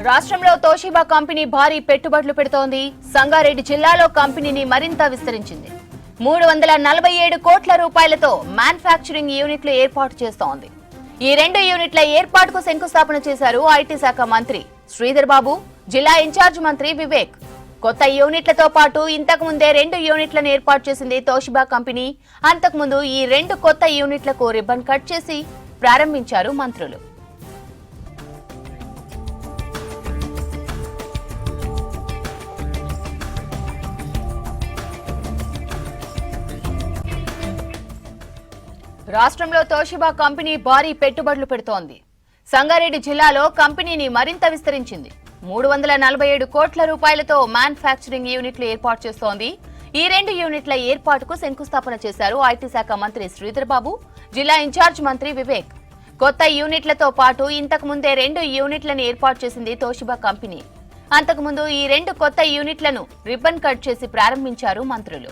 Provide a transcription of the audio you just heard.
రాష్ట్రంలో Toshiba company భారీ పెట్టుబడులు పెడుతోంది. సంగారెడ్డి జిల్లాలో కంపెనీని మరింత విస్తరించింది. 347 కోట్ల రూపాయలతో మ్యానుఫ్యాక్చరింగ్ యూనిట్లు ఏర్పాటు చేస్తోంది. ఈ 2 యూనిట్ల ఏర్పాటుకు శంకుస్థాపన చేశారు ఐటీ శాఖ మంత్రి శ్రీధర్ బాబు, జిల్లా ఇన్ఛార్జ్ మంత్రి వివేక్. కొత్త యూనిట్లతో పాటు ఇంతకు ముందే 2 యూనిట్లను ఏర్పాటు చేసింది తోషిబా కంపెనీ. అంతకుముందు ఈ 2 కొత్త యూనిట్లకు రిబ్బన్ కట్ చేసి ప్రారంభించారు మంత్రులు. రాష్ట్రంలో తోషిబా కంపెనీ భారీ పెట్టుబడులు పెడుతోంది. సంగారెడ్డి జిల్లాలో కంపెనీని మరింత విస్తరించింది. 347 కోట్ల రూపాయలతో మ్యానుఫ్యాక్చరింగ్ యూనిట్లు ఏర్పాటు చేస్తోంది. ఈ 2 యూనిట్ల ఏర్పాటుకు శంకుస్థాపన చేశారు ఐటీ శాఖ మంత్రి శ్రీధర్ బాబు, జిల్లా ఇన్ఛార్జ్ మంత్రి వివేక్. కొత్త యూనిట్లతో పాటు ఇంతకు ముందే 2 యూనిట్లను ఏర్పాటు చేసింది తోషిబా కంపెనీ. అంతకుముందు ఈ 2 కొత్త యూనిట్లను రిబ్బన్ కట్ చేసి ప్రారంభించారు మంత్రులు.